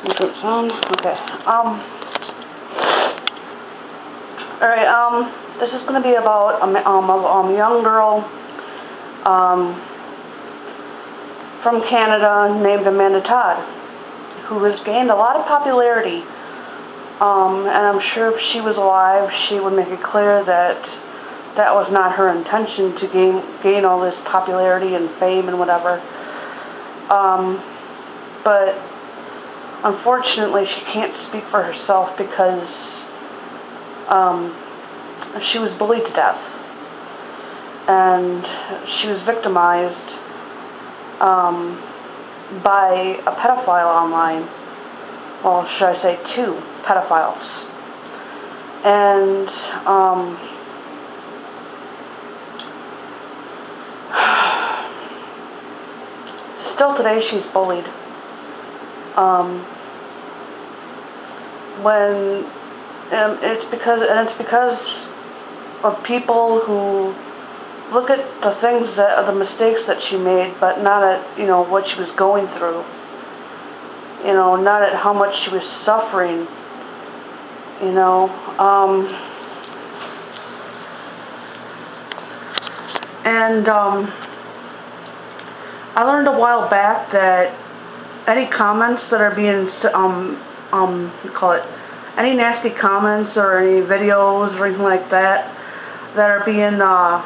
Good sound. Okay. Alright, this is going to be about a young girl, from Canada named Amanda Todd, who has gained a lot of popularity. And I'm sure if she was alive, she would make it clear that that was not her intention to gain all this popularity and fame and whatever. But unfortunately, she can't speak for herself because she was bullied to death, and she was victimized by a pedophile online. Well, should I say two pedophiles. And still today she's bullied. It's because of people who look at the mistakes that she made, but not at what she was going through. Not at how much she was suffering. I learned a while back that any comments that are being any nasty comments or any videos or anything like that are being that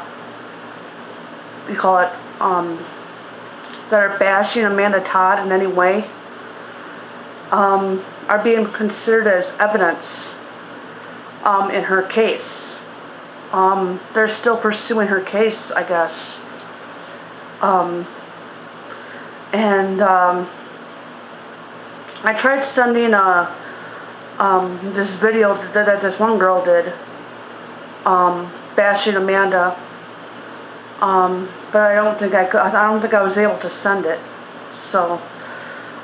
are bashing Amanda Todd in any way, are being considered as evidence in her case. They're still pursuing her case, I guess. I tried sending this video that this one girl did, bashing Amanda, but I don't think I was able to send it. So,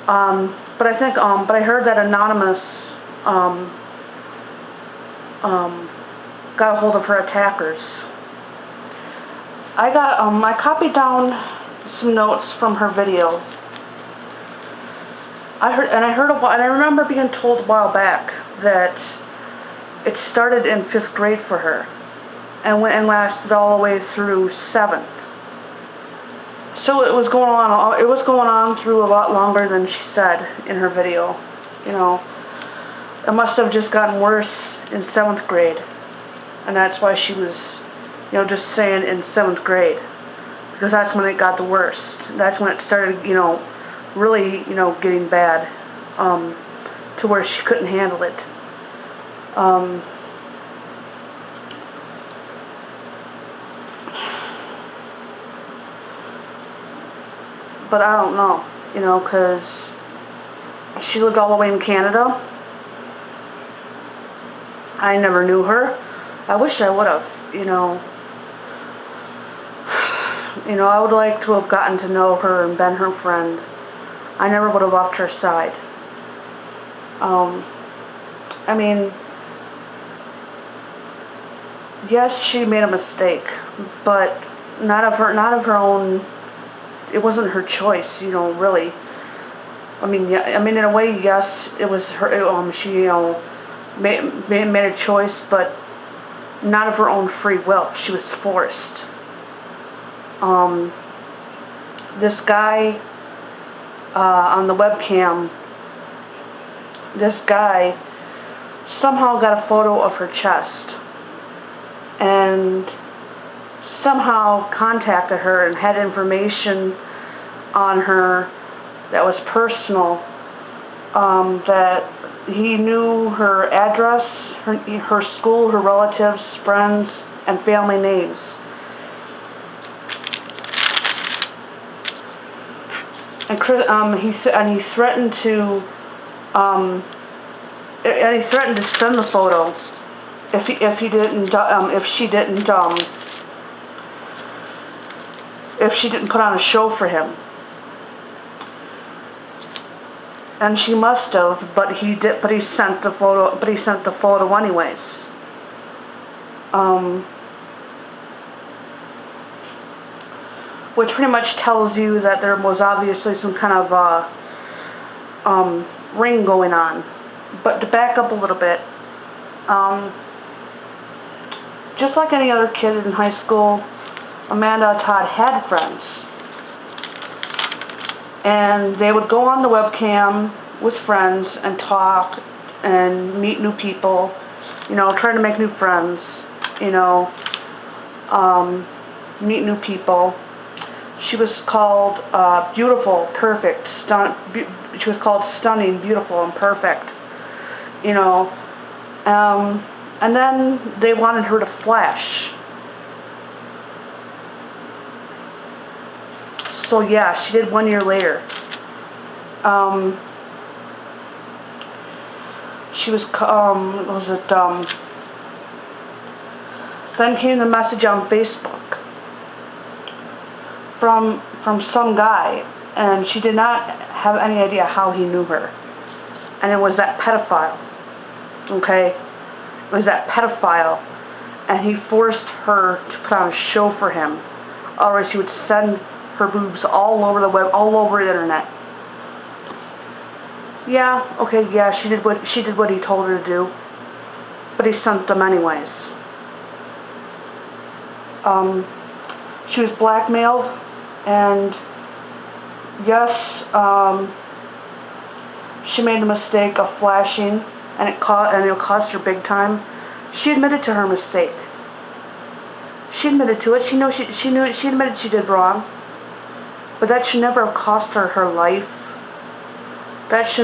but I heard that Anonymous got a hold of her attackers. I copied down some notes from her video. I remember being told a while back that it started in 5th grade for her and lasted all the way through 7th. So it was going on through a lot longer than she said in her video. It must have just gotten worse in 7th grade. And that's why she was, just saying in 7th grade. Because that's when it got the worst. That's when it started, really, getting bad, to where she couldn't handle it. But I don't know, because she lived all the way in Canada. I never knew her. I wish I would have, I would like to have gotten to know her and been her friend. I never would have left her side. Yes, she made a mistake, but not of her own. It wasn't her choice, really. In a way, yes, it was her. She, made a choice, but not of her own free will. She was forced. This guy on the webcam, this guy somehow got a photo of her chest and somehow contacted her and had information on her that was personal, that he knew her address, her school, her relatives, friends, and family names. And he threatened to send the photo if she didn't put on a show for him. And she must have, but he did. But he sent the photo. But he sent the photo anyways. Which pretty much tells you that there was obviously some kind of ring going on. But to back up a little bit, just like any other kid in high school, Amanda and Todd had friends. And they would go on the webcam with friends and talk and meet new people, try to make new friends, meet new people. She was called beautiful, perfect, she was called stunning, beautiful, and perfect, and then they wanted her to flash. So yeah, she did 1 year later. She was, then came the message on Facebook from some guy, and she did not have any idea how he knew her. And it was that pedophile, okay? It was that pedophile, and he forced her to put on a show for him. Otherwise, he would send her boobs all over the web, all over the internet. Yeah, okay, yeah, she did what he told her to do, but he sent them anyways. She was blackmailed, and yes, she made the mistake of flashing, and it cost her big time. She admitted to her mistake. She admitted to it. She admitted she did wrong. But that should never have cost her her life. She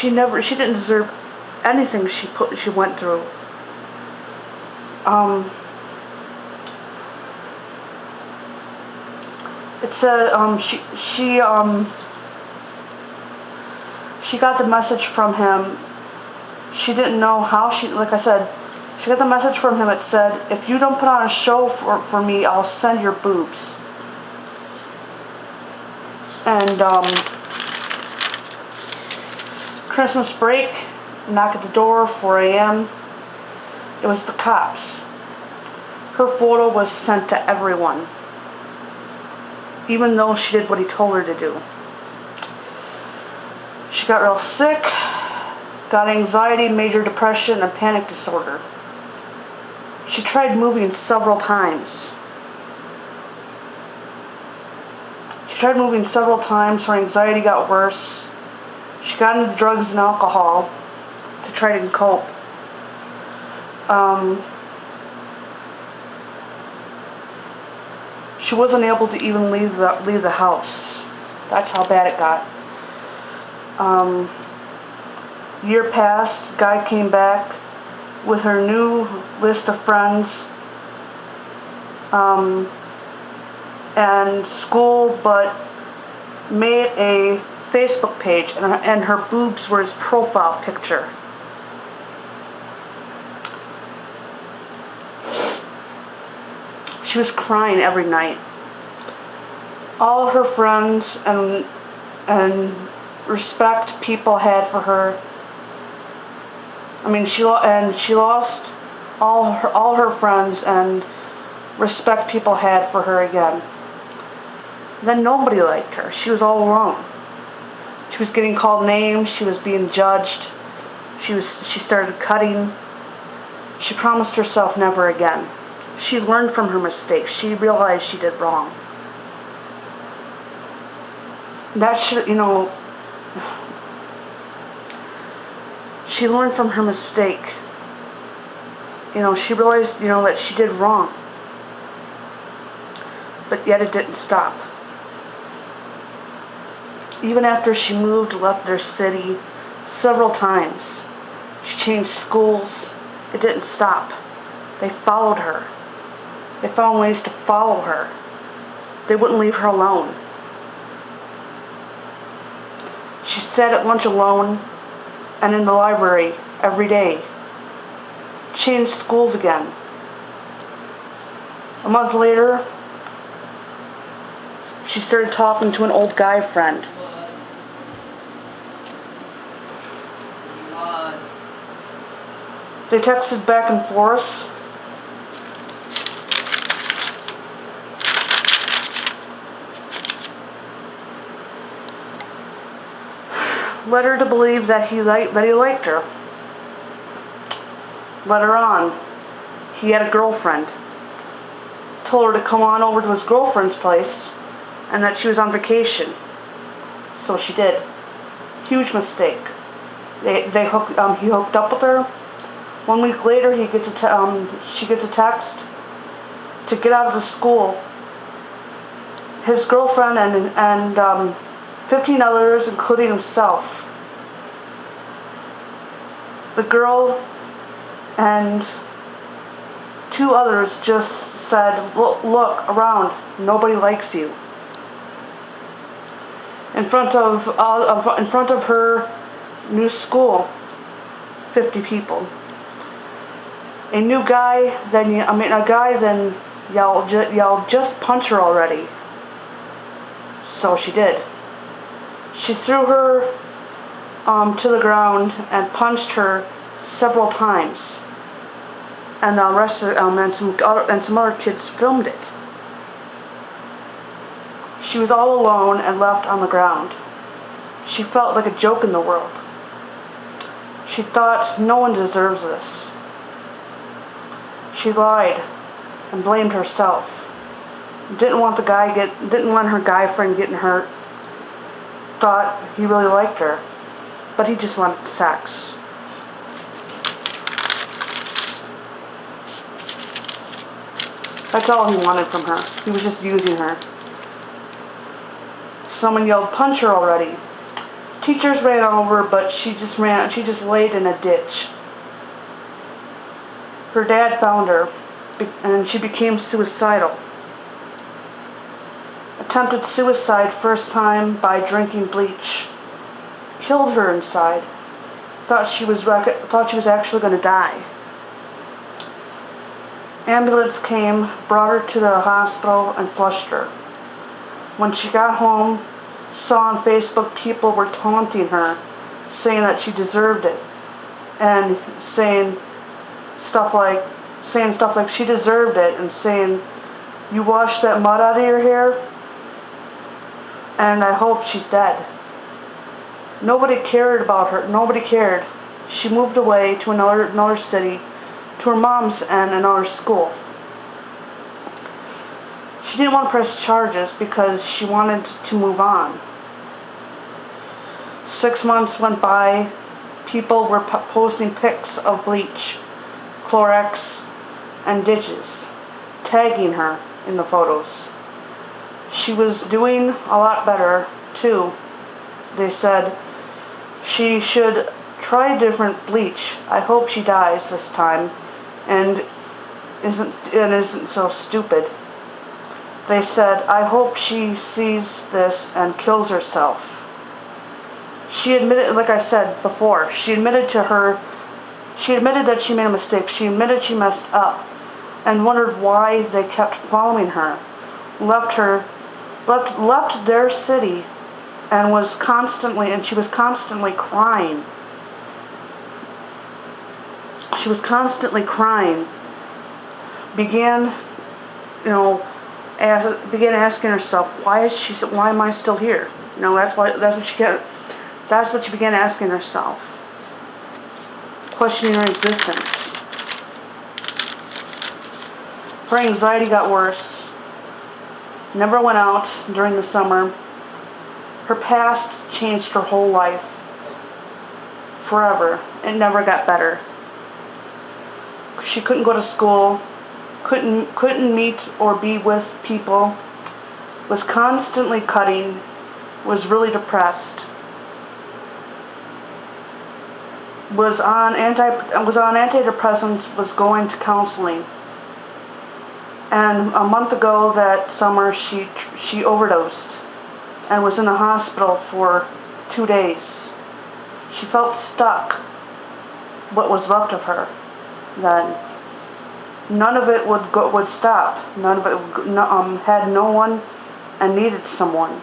didn't deserve anything she went through. It said she got the message from him. She didn't know how like I said, she got the message from him. It said, if you don't put on a show for me, I'll send your boobs. And Christmas break, knock at the door, 4 a.m. It was the cops. Her photo was sent to everyone, even though she did what he told her to do. She got real sick, got anxiety, major depression, and panic disorder. She tried moving several times. Her anxiety got worse. She got into drugs and alcohol to try to cope. She wasn't able to even leave the house. That's how bad it got. Year passed. Guy came back with her new list of friends and school, but made a Facebook page, and her boobs were his profile picture. She was crying every night. All of her friends and respect people had for her. I mean, she lost all her friends and respect people had for her again. Then nobody liked her. She was all alone. She was getting called names. She was being judged. She started cutting. She promised herself never again. She learned from her mistakes. She realized she did wrong. That should, she learned from her mistake. She realized, that she did wrong. But yet it didn't stop. Even after she left their city several times, she changed schools, it didn't stop. They followed her. They found ways to follow her. They wouldn't leave her alone. She sat at lunch alone and in the library every day. Changed schools again. A month later, she started talking to an old guy friend. They texted back and forth. led her to believe that he liked her. Led her on. He had a girlfriend. Told her to come on over to his girlfriend's place and that she was on vacation. So she did. Huge mistake. He hooked up with her. 1 week later, she gets a text to get out of the school. His girlfriend and 15 others, including himself. The girl and 2 others just said, look around, nobody likes you. In front of her new school, 50 people. A guy then yelled, just punch her already. So she did. She threw her to the ground and punched her several times. And the rest of and some other kids filmed it. She was all alone and left on the ground. She felt like a joke in the world. She thought no one deserves this. She lied and blamed herself. Didn't want her guy friend getting hurt. Thought he really liked her, but he just wanted sex. That's all he wanted from her. He was just using her. Someone yelled, punch her already. Teachers ran over, but she just laid in a ditch. Her dad found her, and she became suicidal. Attempted suicide first time by drinking bleach. Killed her inside. Thought she was actually going to die. Ambulance came, brought her to the hospital, and flushed her. When she got home, saw on Facebook people were taunting her, saying that she deserved it, and saying stuff like she deserved it, and saying, you washed that mud out of your hair, and I hope she's dead. Nobody cared about her. Nobody cared. She moved away to another city, to her mom's and another school. She didn't want to press charges because she wanted to move on. 6 months went by. People were posting pics of bleach, Clorox, and ditches, tagging her in the photos. She was doing a lot better, too. They said she should try different bleach. I hope she dies this time and isn't so stupid. They said, I hope she sees this and kills herself. She admitted, like I said before, she admitted that she made a mistake. She admitted she messed up and wondered why they kept following her. Left their city and she was constantly crying. She was constantly crying. Began asking herself, why am I still here? That's what she began asking herself. Questioning her existence. Her anxiety got worse. Never went out during the summer. Her past changed her whole life. Forever. It never got better. She couldn't go to school. Couldn't meet or be with people. Was constantly cutting. Was really depressed. Was on antidepressants. Was going to counseling. And a month ago that summer, she overdosed and was in the hospital for 2 days. She felt stuck. What was left of her then. None of it would stop. None of it had no one and needed someone.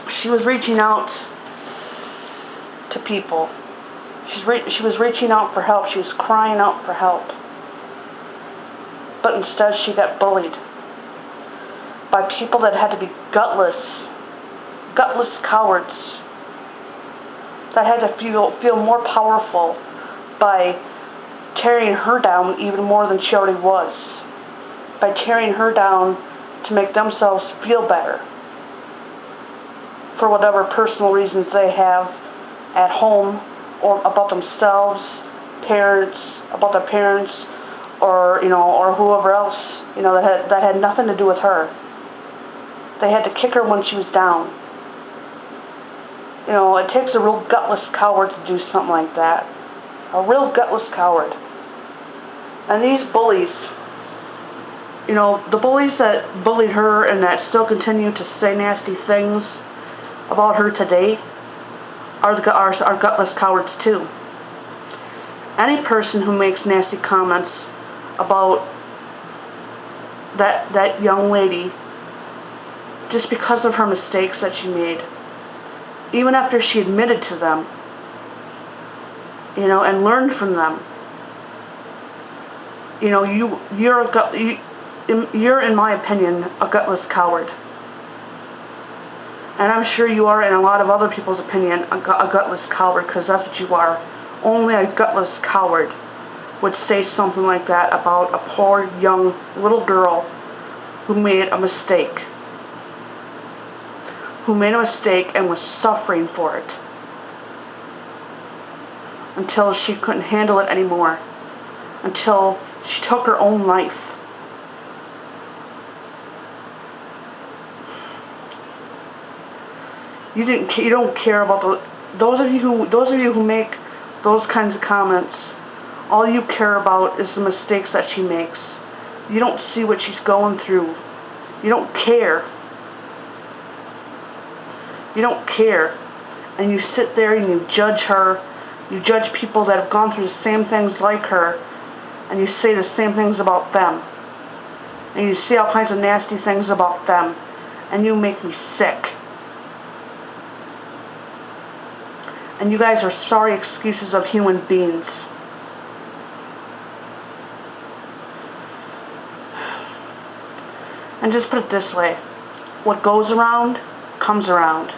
She was reaching out to people. She was reaching out for help. She was crying out for help. But instead she got bullied. by people that had to be gutless cowards, that had to feel more powerful by tearing her down even more than she already was, by tearing her down to make themselves feel better for whatever personal reasons they have at home, or about themselves, about their parents, or whoever else, that had nothing to do with her. They had to kick her when she was down. It takes a real gutless coward to do something like that. A real gutless coward. And these bullies, the bullies that bullied her and that still continue to say nasty things about her today are gutless cowards too. Any person who makes nasty comments about that young lady just because of her mistakes that she made, even after she admitted to them, and learned from them, you're, in my opinion, a gutless coward. And I'm sure you are, in a lot of other people's opinion, a gutless coward, because that's what you are. Only a gutless coward would say something like that about a poor young little girl who made a mistake. Who made a mistake and was suffering for it. Until she couldn't handle it anymore. Until she took her own life. You don't care about those of you who make those kinds of comments. All you care about is the mistakes that she makes. You don't see what she's going through. You don't care. You don't care. And you sit there and you judge her. You judge people that have gone through the same things like her. And you say the same things about them. And you say all kinds of nasty things about them. And you make me sick. And you guys are sorry excuses of human beings. And just put it this way. What goes around, comes around.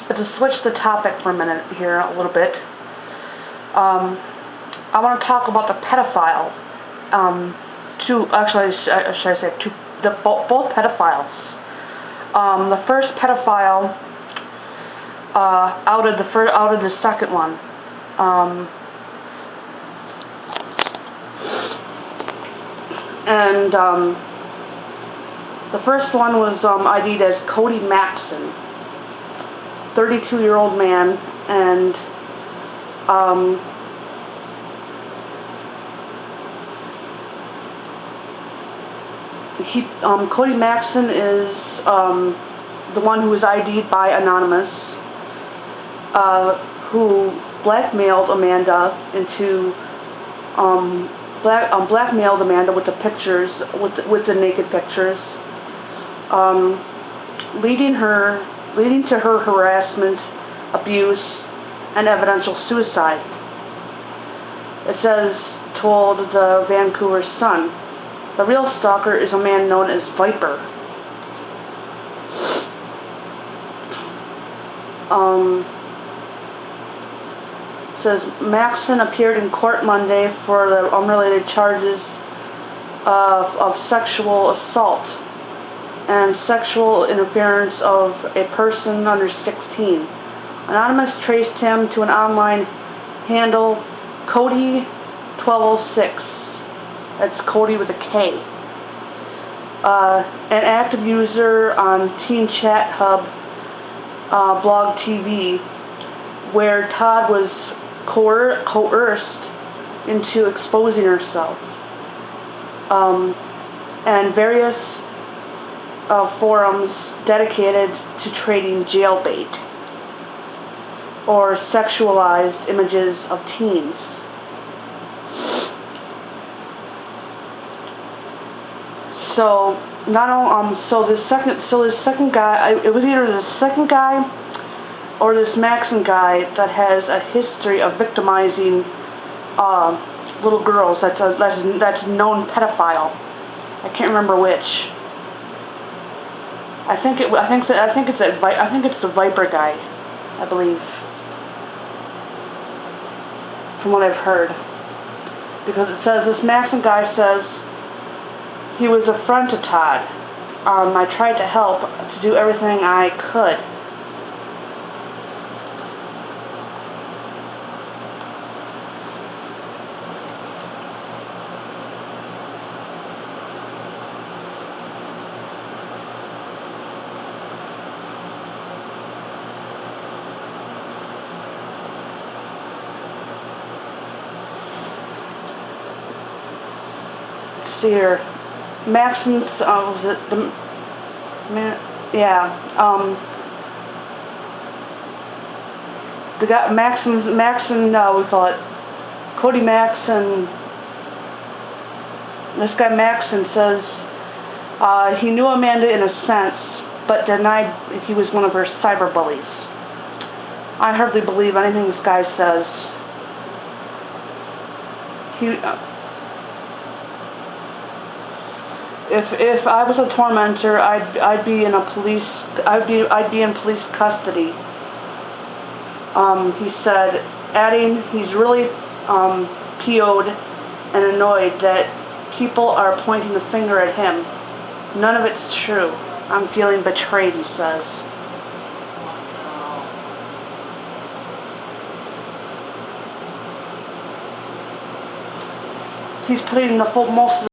But to switch the topic for a minute here, a little bit. I want to talk about the pedophile. Both pedophiles. The first pedophile outed the second one. The first one was ID'd as Cody Maxson, 32-year-old man, and Cody Maxson is the one who was ID'd by Anonymous, who blackmailed Amanda blackmailed Amanda with the pictures, with the naked pictures, leading to her harassment, abuse, and evidential suicide. It told the Vancouver Sun. The real stalker is a man known as Viper. Maxson appeared in court Monday for the unrelated charges of sexual assault and sexual interference of a person under 16. Anonymous traced him to an online handle, Cody1206. That's Cody with a K. An active user on Teen Chat Hub, Blog TV, where Todd was coerced into exposing herself. And various forums dedicated to trading jailbait or sexualized images of teens. So this second guy, it was either the second guy or this Maxson guy that has a history of victimizing little girls. That's known pedophile. I can't remember which. I think it's the Viper guy, I believe, from what I've heard. Because it says this Maxon guy says he was a friend to Todd. I tried to help, to do everything I could. Let's see here. Maxon's, was it the, yeah, the guy, Maxon, we call it, Cody Maxon, this guy Maxon says, he knew Amanda in a sense, but denied he was one of her cyber bullies. I hardly believe anything this guy says. If I was a tormentor, I'd be in police custody. He said, adding he's really PO'd and annoyed that people are pointing the finger at him. None of it's true. I'm feeling betrayed, he says. He's putting the most of